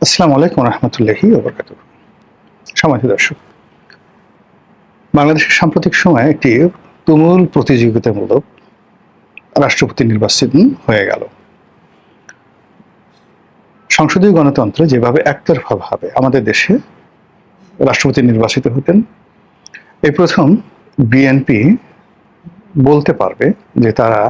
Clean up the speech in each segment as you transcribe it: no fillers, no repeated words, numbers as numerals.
আসসালামু আলাইকুম রহমতুল্লাহি ওবরকাতুহ। সম্মানিত দর্শক, বাংলাদেশের সাম্প্রতিক সময়ে একটি তুমুল প্রতিযোগিতামূলক রাষ্ট্রপতি নির্বাচন হয়ে গেল। সংসদীয় গণতন্ত্রে যেভাবে একতরফাভাবে আমাদের দেশে রাষ্ট্রপতি নির্বাচিত হতেন, এই প্রথম বিএনপি বলতে পারবে যে তারা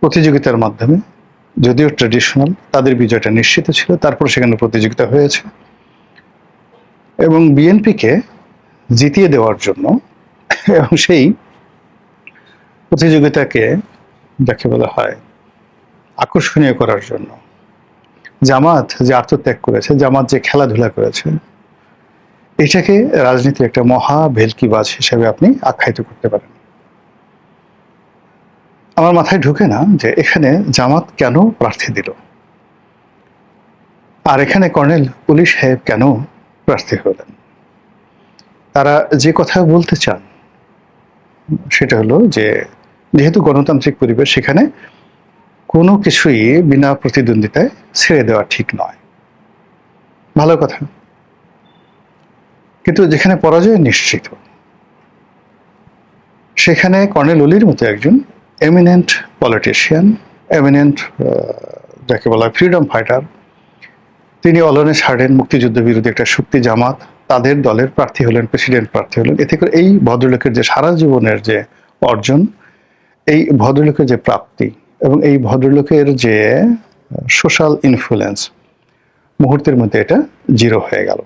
প্রতিযোগিতার মাধ্যমে, যদিও ট্র্যাডিশনাল, তাদের বিজয়টা নিশ্চিত ছিল, তারপর সেখানে প্রতিযোগিতা হয়েছে এবং বিএনপিকে জিতিয়ে দেওয়ার জন্য এবং সেই প্রতিযোগিতাকে যাকে বলা হয় আকর্ষণীয় করার জন্য জামাত যে আত্মত্যাগ করেছে, জামাত যে খেলাধুলা করেছে, এটাকে রাজনীতির একটা মহা ভেলকিবাজ হিসেবে আপনি আখ্যায়িত করতে পারেন। আমার মাথায় ঢুকে না যে এখানে জামাত কেন প্রার্থী দিল, আর এখানে কর্নেল পুলিশ সাহেব কেন প্রার্থী হলেন। তারা যে কথা বলতে চান সেটা হলো যে যেহেতু গণতান্ত্রিক পরিবেশ, সেখানে কোনো কিছুই বিনা প্রতিদ্বন্দ্বিতায় ছেড়ে দেওয়া ঠিক নয়। ভালো কথা, কিন্তু যেখানে পরাজয় নিশ্চিত, সেখানে কর্নেল অলির মতো একজন এমিনেন্ট পলিটিশিয়ান, এমিনেন্ট যাকে বলা হয় ফ্রিডম ফাইটার, তিনি অলনে ছাড়েন মুক্তিযুদ্ধ বিরোধী একটা শক্তি জামাত, তাদের দলের প্রার্থী হলেন, প্রেসিডেন্ট প্রার্থী হলেন। এতে করে এই ভদ্রলোকের যে সারা জীবনের যে অর্জন, এই ভদ্রলোকের যে প্রাপ্তি এবং এই ভদ্রলোকের যে সোশ্যাল ইনফ্লুয়েন্স, মুহূর্তের মধ্যে এটা জিরো হয়ে গেল।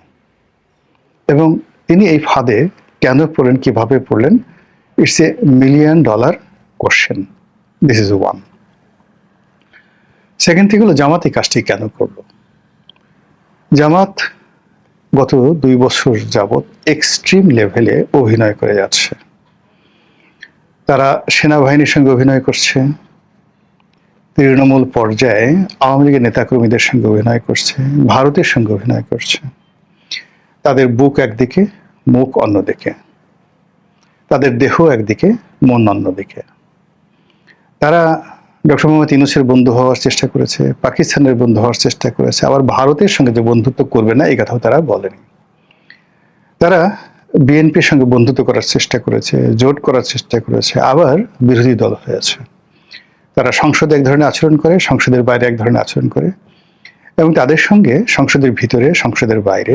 এবং তিনি এই ফাঁদে কেন পড়লেন, কিভাবে পড়লেন, it's a $1,000,000 question. This is one. Second thing হলো জামাত এই কাজটি কেন করলো। জামাত গত 2 বছর যাবৎ এক্সট্রিম লেভেলে অভিনয় করে যাচ্ছে। তারা সেনাবাহিনীর সঙ্গে অভিনয় করছে, তৃণমূল পর্যায়ে আওয়ামী লীগের নেতাকর্মীদের সঙ্গে অভিনয় করছে, ভারতের সঙ্গে অভিনয় করছে। তাদের বুক একদিকে, মুখ অন্যদিকে, তাদের দেহ একদিকে, মন অন্যদিকে। তারা ডক্টর মোহাম্মদ ইউনূসের বন্ধু হওয়ার চেষ্টা করেছে, পাকিস্তানের বন্ধু হওয়ার চেষ্টা করেছে, আবার ভারতের সঙ্গে যে বন্ধুত্ব করবে না এই কথাও তারা বলেনি। তারা বিএনপির সঙ্গে বন্ধুত্ব করার চেষ্টা করেছে, জোট করার চেষ্টা করেছে, আবার বিরোধী দল হয়েছে। তারা সংসদে এক ধরনের আচরণ করে, সংসদের বাইরে এক ধরনের আচরণ করে, এবং তাদের সঙ্গে সংসদের ভিতরে, সংসদের বাইরে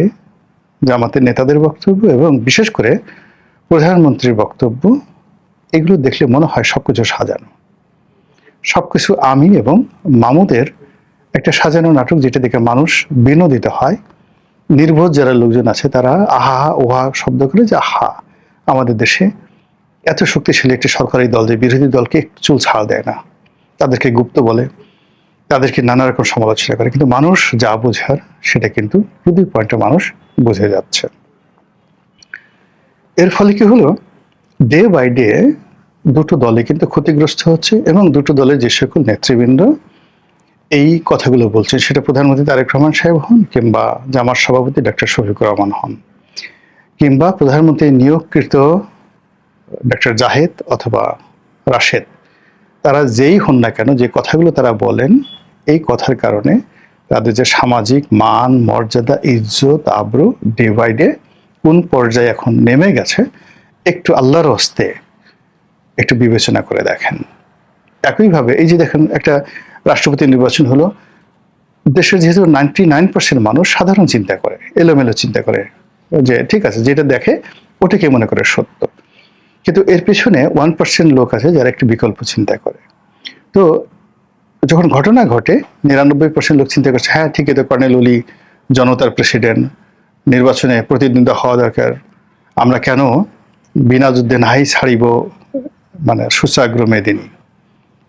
জামাতের নেতাদের বক্তব্য এবং বিশেষ করে প্রধানমন্ত্রীর বক্তব্য, এগুলো দেখলে মনে হয় সবকিছু সাজানো, সবকিছু আমি এবং মামুদের একটা সাজানো নাটক, যেটা দেখে মানুষ বিনোদিত হয়। নির্বোধ যারা লোকজন আছে তারা আহা ওহা শব্দ করে যে আহা, আমাদের দেশে এত শক্তিশালী একটি সরকারি দল যে বিরোধী দলকে একটু চুল ছাড় দেয় না, তাদেরকে গুপ্ত বলে, তাদেরকে নানা রকম সমালোচনা করে, কিন্তু মানুষ যা বোঝার সেটা কিন্তু প্রতি পয়েন্টে মানুষ বুঝে যাচ্ছে। এর ফলে কি হলো, ডে বাই ডে দুটো দলে কিন্তু ক্ষতিগ্রস্ত হচ্ছে এবং দুটো দলের যে সকল নেতৃবৃন্দ এই কথাগুলো বলছেন, সেটা প্রধানমন্ত্রী তারেক রহমান সাহেব হন, কিংবা জামাত সভাপতি ডক্টর শফিকুর রহমান হন, কিংবা প্রধানমন্ত্রী নিয়োগকৃত ডক্টর জাহেদ অথবা রাশেদ, তারা যেই হন না কেন, যে কথাগুলো তারা বলেন, এই কথার কারণে তাদের যে সামাজিক মান মর্যাদা, ইজ্জত, আবরু ডে বাই ডে কোন পর্যায়ে এখন নেমে গেছে, একটু আল্লাহর হস্তে একটু বিবেচনা করে দেখেন। একইভাবে এই যে দেখেন, একটা রাষ্ট্রপতি নির্বাচন হলো, দেশের যেহেতু 99% মানুষ সাধারণ চিন্তা করে, এলোমেলো চিন্তা করে, যে ঠিক আছে যেটা দেখে ওটাকে মনে করে সত্য, কিন্তু এর পেছনে 1% লোক আছে যারা একটু বিকল্প চিন্তা করে। তো যখন ঘটনা ঘটে 99% লোক চিন্তা করছে হ্যাঁ ঠিক, এটা কর্নেল অলি জনতার প্রেসিডেন্ট, নির্বাচনে প্রতিদ্বন্দ্বিতা হওয়া দরকার, আমরা কেন বিনা যুদ্ধে নাই ছাড়িব, মানে সুচাগ্র মেদিনী,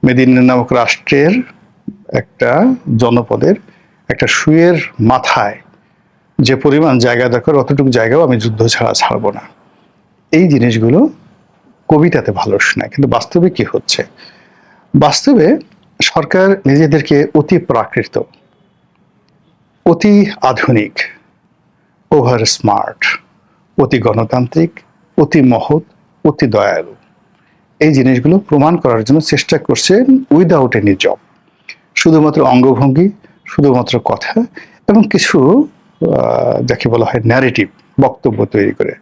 মেদিনী নামক রাষ্ট্রের একটা জনপদের একটা সুয়ের মাথায় যে পরিমাণ জায়গা দরকার, অতটুকু জায়গাও আমি যুদ্ধ ছাড়া ছাড়বো না। এই জিনিসগুলো কবিতাতে ভালো শোনায়, কিন্তু বাস্তবে কি হচ্ছে, বাস্তবে সরকার নিজেদেরকে অতি প্রাকৃত, অতি আধুনিক, ওভার স্মার্ট, অতি গণতান্ত্রিক, অতি মহৎ, অতি দয়ালু, এই জিনিসগুলো প্রমাণ করার জন্য চেষ্টা করছেন উইদাউট এনি জব। শুধুমাত্র অঙ্গভঙ্গি, শুধুমাত্র কথা, এবং কিছু যাকে বলা হয় ন্যারেটিভ, বক্তব্য তৈরি করে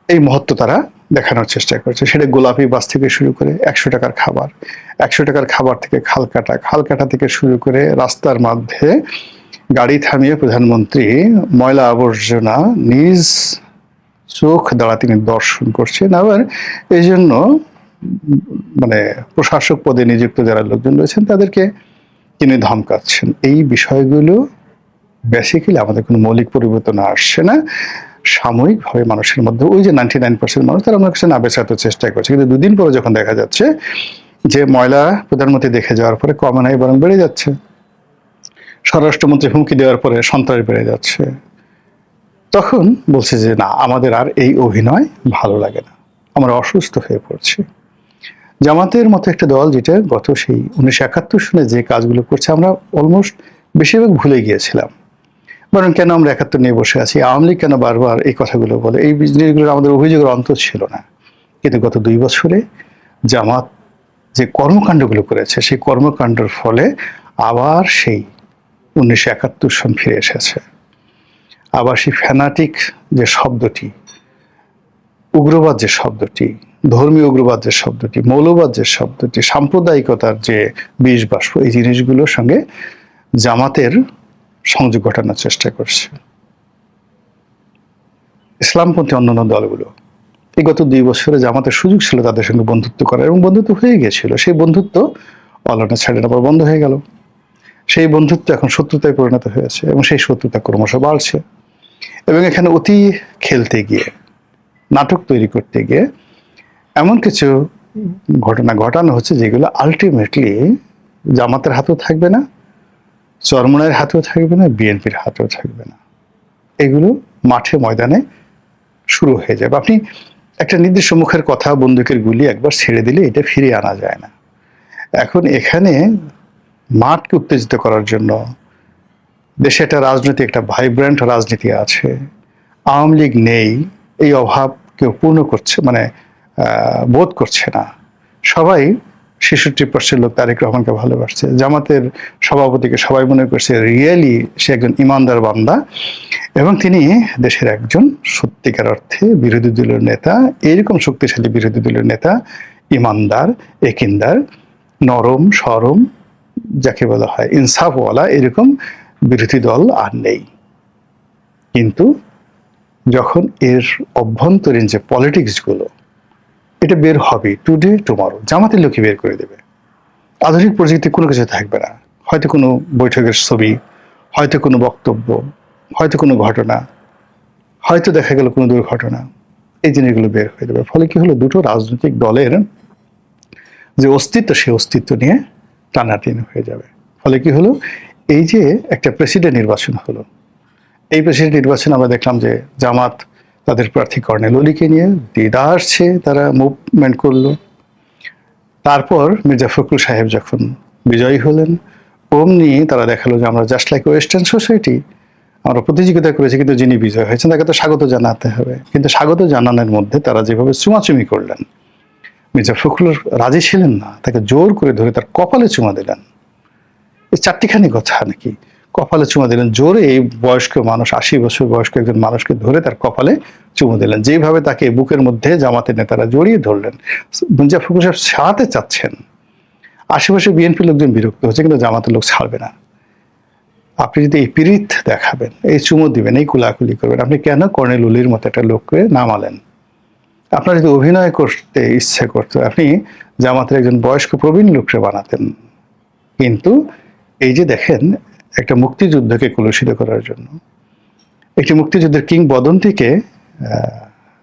এই মহত্ব তারা দেখানোর চেষ্টা করছে। সেটা গোলাপি বাস থেকে শুরু করে 100 টাকার খাবার, 100 টাকার খাবার থেকে খাল কাটা, খাল কাটা থেকে শুরু করে রাস্তার মধ্যে গাড়ি থামিয়ে প্রধানমন্ত্রী ময়লা আবর্জনা নিজ চোখ দ্বারা তিনি দর্শন করছেন। আবার এই জন্য মানে প্রশাসক পদে নিযুক্ত যারা লোকজন রয়েছেন তাদেরকে তিনি ধমকাচ্ছেন। এই বিষয়গুলো বেসিক্যালি আমাদের কোনো মৌলিক পরিবর্তন আসছে না, সাময়িকভাবে মানুষের মধ্যে ওই যে 99% মানুষ তারা আমার কাছে না বেচাতে চেষ্টা করছে, কিন্তু দুদিন পরে যখন দেখা যাচ্ছে যে ময়লা প্রধানমন্ত্রী দেখে যাওয়ার পরে কমে নাই বরং বেড়ে যাচ্ছে, স্বরাষ্ট্রমন্ত্রী হুমকি দেওয়ার পরে সন্ত্রাস বেড়ে যাচ্ছে, তখন বলছে যে না, আমাদের আর এই অভিনয় ভালো লাগে না, আমরা অসুস্থ হয়ে পড়ছি। জামাতের মতো একটা দল যেটা গত সেই 1971 সনে যে কাজগুলো করছে আমরা অলমোস্ট বেশিরভাগ ভুলে গিয়েছিলাম, বরং কেন আমরা 71 নিয়ে বসে আছি, আওয়ামী লীগ কেন বারবার এই কথাগুলো বলে, এই জিনিসগুলোর আমাদের অভিযোগের অন্ত ছিল না। কিন্তু গত 2 বছরে জামাত যে কর্মকাণ্ডগুলো করেছে সেই কর্মকাণ্ডের ফলে আবার সেই 1971 সন ফিরে এসেছে। আবার সেই ফ্যানাটিক যে শব্দটি, উগ্রবাদ যে শব্দটি, ধর্মীয় উগ্রবাদ যে শব্দটি, মৌলবাদ যে শব্দটি, সাম্প্রদায়িকতার যে বিষ বাষ্প, এই জিনিসগুলোর সঙ্গে জামাতের সংযোগ ঘটানোর চেষ্টা করছে ইসলামপন্থী অন্যান্য দলগুলো। এই গত 2 বছরে জামাতের সুযোগ ছিল তাদের সঙ্গে বন্ধুত্ব করার, এবং বন্ধুত্ব হয়ে গিয়েছিল। সেই বন্ধুত্ব অলানা ছাড়ের পর বন্ধ হয়ে গেল। সেই বন্ধুত্ব এখন শত্রুতায় পরিণত হয়েছে, এবং সেই শত্রুতা ক্রমশ বাড়ছে। এবং এখানে অতি খেলতে গিয়ে, নাটক তৈরি করতে গিয়ে এমন কিছু ঘটনা ঘটানো হচ্ছে যেগুলো আলটিমেটলি জামাতের হাতেও থাকবে না, চরমনায়ের হাতেও থাকবে না, বিএনপির হাতেও থাকবে না। এগুলো মাঠে ময়দানে শুরু হয়ে যাবে। আপনি একটা নির্দিষ্ট মুখের কথা, বন্দুকের গুলি একবার ছেড়ে দিলে এটা ফিরিয়ে আনা যায় না। এখন এখানে মাঠকে উত্তেজিত করার জন্য দেশে একটা রাজনীতি, একটা ভাইব্রেন্ট রাজনীতি আছে, আওয়ামী লীগ নেই এই অভাব কেউ পূর্ণ করছে মানে বোধ করছে না। সবাই 66% লোক তারেক রহমানকে ভালোবাসছে। জামাতের সভাপতিকে সবাই মনে করছে রিয়েলি সে একজন ইমানদার বান্দা, এবং তিনি দেশের একজন সত্যিকার অর্থে বিরোধী দলের নেতা। এরকম শক্তিশালী বিরোধী দলের নেতা, ইমানদার, একিনদার, নরম সরম, যাকে বলা হয় ইনসাফওয়ালা, এরকম বিরোধী দল আর নেই। কিন্তু যখন এর অভ্যন্তরীণ যে পলিটিক্সগুলো এটা বের হবে টুডে টুমরো, জামাতের লোকই বের করে দেবে। আধুনিক প্রযুক্তি কোনো কিছু থাকবে না, হয়তো কোনো বৈঠকের ছবি, হয়তো কোনো বক্তব্য, হয়তো কোনো ঘটনা, হয়তো দেখা গেল কোনো দুর্ঘটনা, এই জিনিসগুলো বের হয়ে যাবে। ফলে কি হলো, দুটো রাজনৈতিক দলের যে অস্তিত্ব সেই অস্তিত্ব নিয়ে টানাটানি হয়ে যাবে। ফলে কি হলো, এই যে একটা প্রেসিডেন্ট নির্বাচন হলো, এই প্রেসিডেন্ট নির্বাচন আমরা দেখলাম যে জামাত তাদের প্রার্থী কর্নেল অলিকে নিয়ে দিদারছে তারা মুভমেন্ট করলো। তারপর মির্জা ফখরুল সাহেব যখন বিজয়ী হলেন, অমনি তারা দেখালো যে আমরা জাস্ট লাইক ওয়েস্টার্ন সোসাইটি, আমরা প্রতিযোগিতা করেছি, কিন্তু যিনি বিজয় হয়েছেন তাকে তো স্বাগত জানাতে হবে। কিন্তু স্বাগত জানানোর মধ্যে তারা যেভাবে চুমাচুমি করলেন, মির্জা ফখরুল রাজি ছিলেন না, তাকে জোর করে ধরে তার কপালে চুমা দিলেন। এই চারটিখানি কথা নাকি, কপালে চুমা দিলেন জোরে। এই বয়স্ক মানুষ, 80 বছর বয়স্ক একজন মানুষকে ধরে তার কপালে চুমু দিলেন, যেভাবে তাকে বুকের মধ্যে জামাতের নেতারা জড়িয়ে ধরলেন। মির্জা ফখরুল সাহেব ছাড়াতে চাচ্ছেন, আশেপাশে বিএনপি লোকজন বিরক্ত হচ্ছে, কিন্তু জামাতের লোক ছাড়বে না। আপনি যদি এই পীড়িত দেখাবেন, এই চুমু দিবেন, এই কুলাকুলি করবেন, আপনি কেন কর্নেল উলির মতো একটা লোককে নামালেন? আপনার যদি অভিনয় করতে ইচ্ছে করতো, আপনি জামাতের একজন বয়স্ক প্রবীণ লোককে বানাতেন। কিন্তু এই যে দেখেন, একটা মুক্তিযুদ্ধকে কলুষিত করার জন্য, একটি মুক্তিযুদ্ধের কিংবদন্তিকে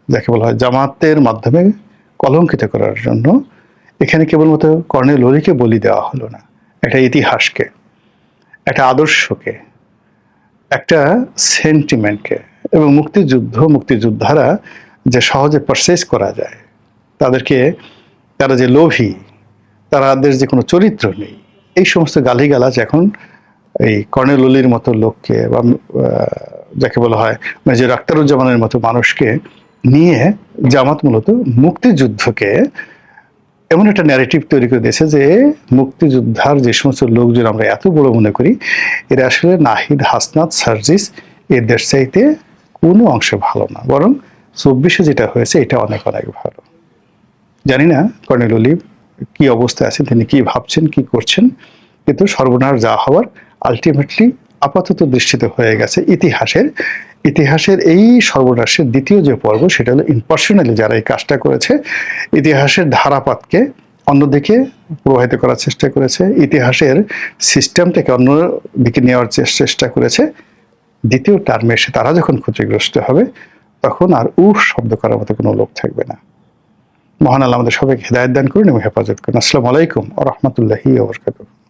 যাকে বলা হয় জামাতের মাধ্যমে কলঙ্কিত করার জন্য এখানে কেবলমাত্র কর্নেল অলিকে বলি দেওয়া হলো না, একটা ইতিহাসকে, একটা আদর্শকে, একটা সেন্টিমেন্টকে। এবং মুক্তিযোদ্ধারা যে সহজে পারচেজ করা যায়, তাদেরকে, তারা যে লোভী, তাদের যে কোনো চরিত্র নেই, এই সমস্ত গালিগালাজ এখন এই কর্নেল অলির মতো লোককে বা যাকে বলা হয় মেজর আখতারুজ্জামানের মতো মানুষকে নিয়ে জামাত মূলত মুক্তিযুদ্ধকে এমন একটা ন্যারেটিভ তৈরি করে দিয়েছে যে মুক্তিযোদ্ধার যে সমস্ত লোকজন আমরা এত বড় মনে করি, এরা আসলে নাহিদ, হাসনাত, সার্জিস এদের চাইতে কোনো অংশে ভালো না, বরং 24-এ যেটা হয়েছে এটা অনেক অনেক ভালো। জানি না কর্নেল অলিভ কি অবস্থায় আছেন, তিনি কি ভাবছেন, কি করছেন, কিন্তু সর্বনাশ যা হওয়ার আলটিমেটলি আপাতত দৃষ্টিতে হয়ে গেছে ইতিহাসের এই সর্বনাশের দ্বিতীয় যে পর্ব, সেটা হলো ইম্পার্সোনালি যারা এই কাজটা করেছে, ইতিহাসের ধারাপাতকে অন্যদিকে প্রবাহিত করার চেষ্টা করেছে, ইতিহাসের সিস্টেমটাকে অন্যদিকে নেওয়ার চেষ্টা করেছে। দ্বিতীয় টার্মে এসে তারা যখন ক্ষতিগ্রস্ত হবে, তখন আর শব্দ করার মতো কোনো লোক থাকবে না। মহান আল্লাহ আমাদের সবাইকে হিদায়াত দান করুন এবং হেফাজত করুন। আসসালামু আলাইকুম ওয়া রাহমাতুল্লাহি ওয়া বারাকাতুহু।